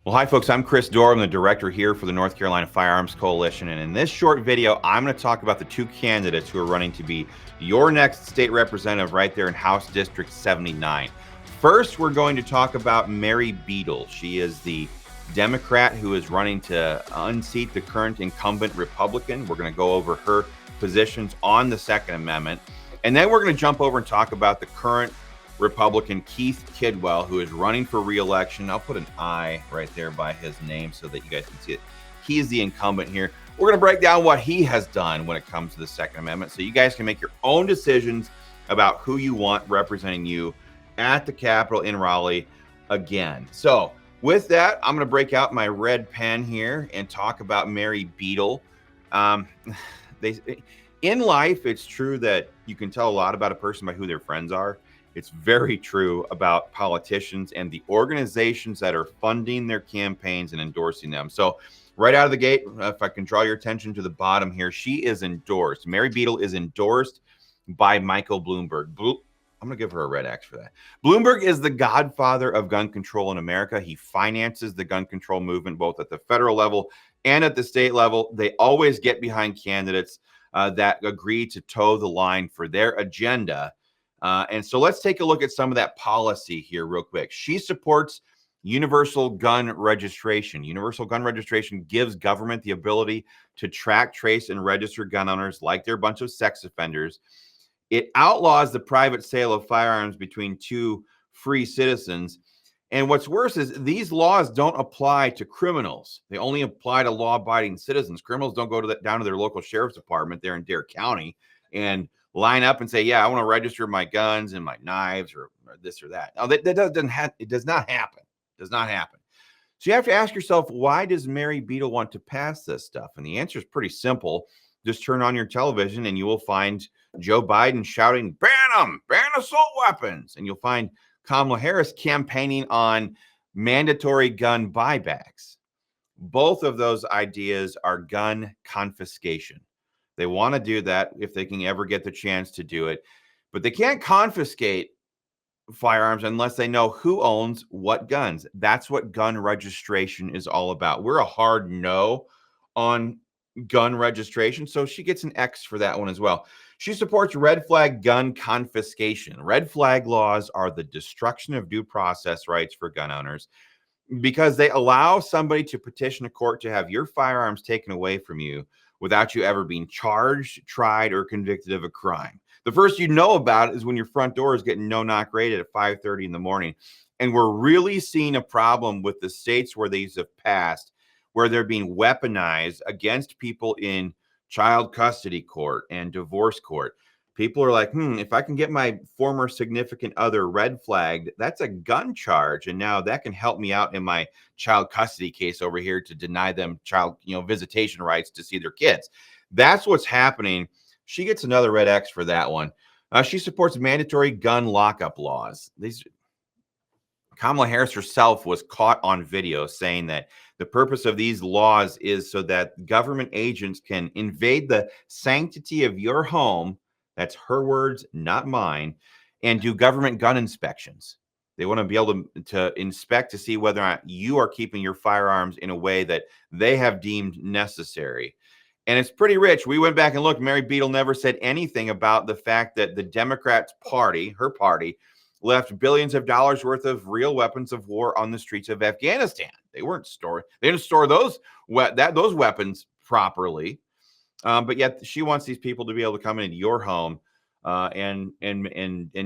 Well, hi, folks. I'm Chris Dorr. I'm the director here for the North Carolina Firearms Coalition. And in this short video, I'm going to talk about the two candidates who are running to be your next state representative right there in House District 79. First, we're going to talk about Mary Beedle. She is the Democrat who is running to unseat the current incumbent Republican. We're going to go over her positions on the Second Amendment. And then we're going to jump over and talk about the current Republican Keith Kidwell, who is running for re-election. I'll put an I right there by his name so that you guys can see it. He is the incumbent here. We're going to break down what he has done when it comes to the Second Amendment so you guys can make your own decisions about who you want representing you at the Capitol in Raleigh again. So with that, I'm going to break out my red pen here and talk about Mary Beedle. In life, it's true that you can tell a lot about a person by who their friends are. It's very true about politicians and the organizations that are funding their campaigns and endorsing them. So right out of the gate, if I can draw your attention to the bottom here, she is endorsed. Mary Beedle is endorsed by Michael Bloomberg. I'm going to give her a red X for that. Bloomberg is the godfather of gun control in America. He finances the gun control movement both at the federal level and at the state level. They always get behind candidates that agree to toe the line for their agenda. And so let's take a look at some of that policy here real quick. She supports universal gun registration. Universal gun registration gives government the ability to track, trace, and register gun owners like they're a bunch of sex offenders. It outlaws the private sale of firearms between two free citizens. And what's worse is these laws don't apply to criminals. They only apply to law-abiding citizens. Criminals don't go down to their local sheriff's department there in Dare County and line up and say, yeah, I want to register my guns and my knives or this or that. No, it does not happen. It does not happen. So you have to ask yourself, why does Mary Beedle want to pass this stuff? And the answer is pretty simple. Just turn on your television and you will find Joe Biden shouting, ban them, ban assault weapons. And you'll find Kamala Harris campaigning on mandatory gun buybacks. Both of those ideas are gun confiscation. They want to do that if they can ever get the chance to do it. But they can't confiscate firearms unless they know who owns what guns. That's what gun registration is all about. We're a hard no on gun registration, so she gets an X for that one as well. She supports red flag gun confiscation. Red flag laws are the destruction of due process rights for gun owners because they allow somebody to petition a court to have your firearms taken away from you without you ever being charged, tried, or convicted of a crime. The first you know about it is when your front door is getting no-knock rated at 5:30 in the morning. And we're really seeing a problem with the states where these have passed, where they're being weaponized against people in child custody court and divorce court. People are like, if I can get my former significant other red flagged, that's a gun charge. And now that can help me out in my child custody case over here to deny them child, visitation rights to see their kids. That's what's happening. She gets another red X for that one. She supports mandatory gun lockup laws. Kamala Harris herself was caught on video saying that the purpose of these laws is so that government agents can invade the sanctity of your home. That's her words, not mine, and do government gun inspections. They want to be able to inspect to see whether or not you are keeping your firearms in a way that they have deemed necessary. And it's pretty rich. We went back and looked. Mary Beedle never said anything about the fact that the Democrats party, her party, left billions of dollars worth of real weapons of war on the streets of Afghanistan. They didn't store those weapons properly. But yet she wants these people to be able to come into your home and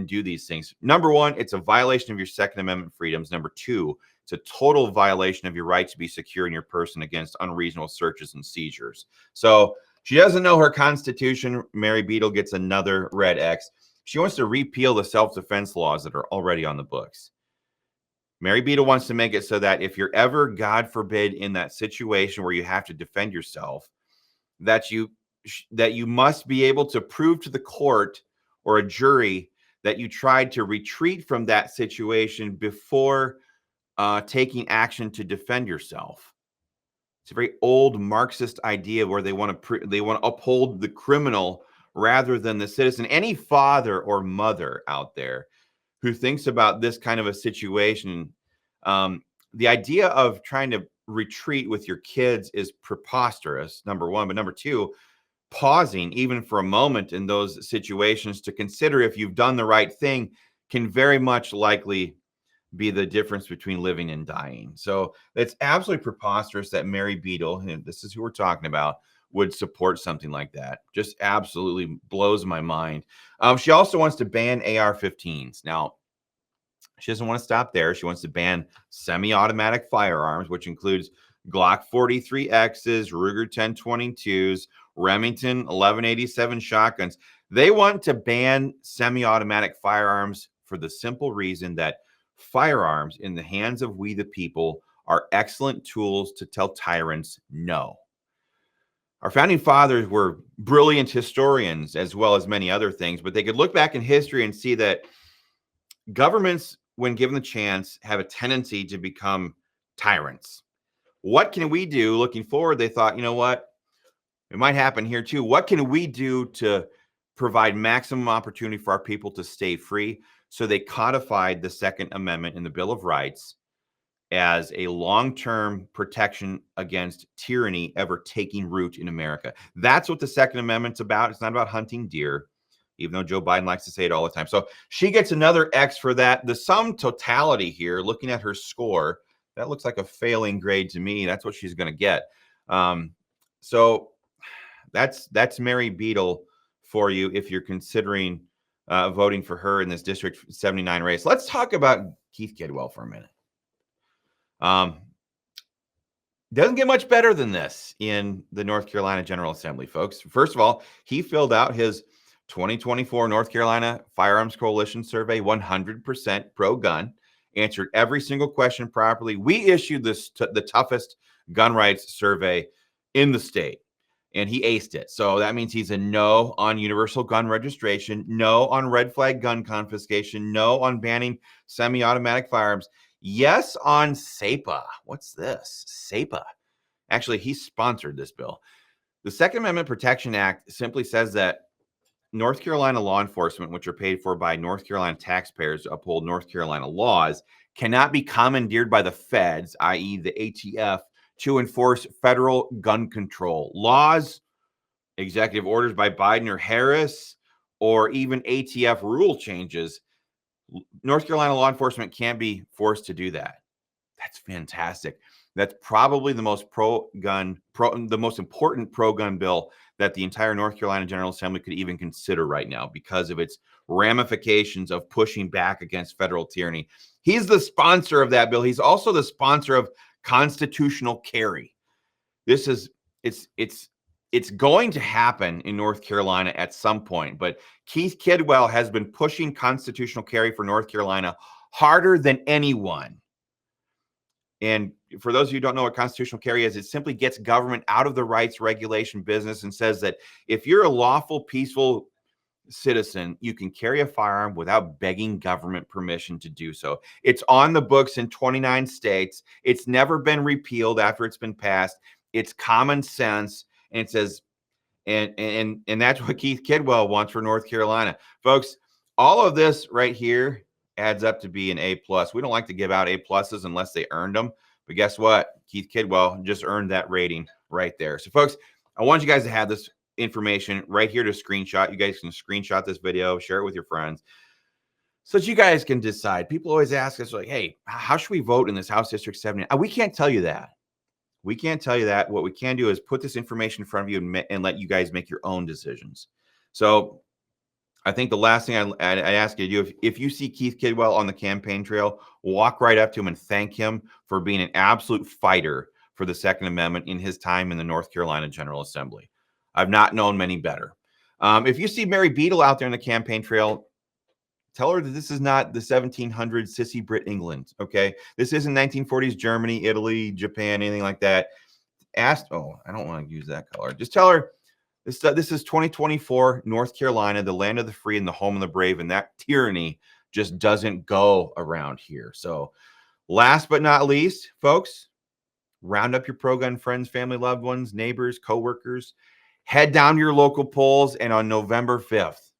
do these things. Number one, it's a violation of your Second Amendment freedoms. Number two, it's a total violation of your right to be secure in your person against unreasonable searches and seizures. So she doesn't know her Constitution. Mary Beedle gets another red X. She wants to repeal the self-defense laws that are already on the books. Mary Beedle wants to make it so that if you're ever, God forbid, in that situation where you have to defend yourself, that you must be able to prove to the court or a jury that you tried to retreat from that situation before taking action to defend yourself. It's a very old Marxist idea where they want to uphold the criminal rather than the citizen. Any father or mother out there who thinks about this kind of a situation, the idea of trying to retreat with your kids is preposterous, number one. But number two, pausing even for a moment in those situations to consider if you've done the right thing can very much likely be the difference between living and dying. So it's absolutely preposterous that Mary Beedle, and this is who we're talking about, would support something like that. Just absolutely blows my mind. She also wants to ban AR-15s. Now, she doesn't want to stop there. She wants to ban semi-automatic firearms, which includes Glock 43Xs, Ruger 1022s, Remington 1187 shotguns. They want to ban semi-automatic firearms for the simple reason that firearms in the hands of we the people are excellent tools to tell tyrants no. Our founding fathers were brilliant historians as well as many other things, but they could look back in history and see that governments, when given the chance, have a tendency to become tyrants. What can we do looking forward? They thought, you know what? It might happen here too. What can we do to provide maximum opportunity for our people to stay free? So they codified the Second Amendment in the Bill of Rights as a long-term protection against tyranny ever taking root in America. That's what the Second Amendment's about. It's not about hunting deer, even though Joe Biden likes to say it all the time. So she gets another X for that. The sum totality here, looking at her score, that looks like a failing grade to me. That's what she's going to get. So that's Mary Beedle for you if you're considering voting for her in this District 79 race. Let's talk about Keith Kidwell for a minute. Doesn't get much better than this in the North Carolina General Assembly, folks. First of all, he filled out his 2024 North Carolina Firearms Coalition survey, 100% pro-gun, answered every single question properly. We issued this the toughest gun rights survey in the state, and he aced it. So that means he's a no on universal gun registration, no on red flag gun confiscation, no on banning semi-automatic firearms, yes on SAPA. What's this? SAPA. Actually, he sponsored this bill. The Second Amendment Protection Act simply says that North Carolina law enforcement, which are paid for by North Carolina taxpayers to uphold North Carolina laws, cannot be commandeered by the feds, i.e. the ATF, to enforce federal gun control. Laws, executive orders by Biden or Harris, or even ATF rule changes, North Carolina law enforcement can't be forced to do that. That's fantastic. That's probably the most the most important pro-gun bill that the entire North Carolina General Assembly could even consider right now because of its ramifications of pushing back against federal tyranny. He's the sponsor of that bill. He's also the sponsor of constitutional carry. This is it's going to happen in North Carolina at some point, but Keith Kidwell has been pushing constitutional carry for North Carolina harder than anyone. And for those of you who don't know what constitutional carry is, it simply gets government out of the rights regulation business and says that if you're a lawful, peaceful citizen, you can carry a firearm without begging government permission to do so. It's on the books in 29 states. It's never been repealed after it's been passed. It's common sense. And it says, and that's what Keith Kidwell wants for North Carolina. Folks, all of this right here adds up to be an A+. We don't like to give out A+ unless they earned them. But guess what? Keith Kidwell just earned that rating right there. So, folks, I want you guys to have this information right here to screenshot. You guys can screenshot this video, share it with your friends so that you guys can decide. People always ask us, like, hey, how should we vote in this House District 70? We can't tell you that. We can't tell you that. What we can do is put this information in front of you and let you guys make your own decisions. So I think the last thing I ask you to do, if you see Keith Kidwell on the campaign trail, walk right up to him and thank him for being an absolute fighter for the Second Amendment in his time in the North Carolina General Assembly. I've not known many better. If you see Mary Beedle out there in the campaign trail, tell her that this is not the 1700s sissy Brit England, okay? This isn't 1940s Germany, Italy, Japan, anything like that. I don't want to use that color. Just tell her this is 2024 North Carolina, the land of the free and the home of the brave, and that tyranny just doesn't go around here. So last but not least, folks, round up your pro-gun friends, family, loved ones, neighbors, coworkers. Head down to your local polls, and on November 5th,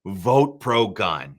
vote pro-gun.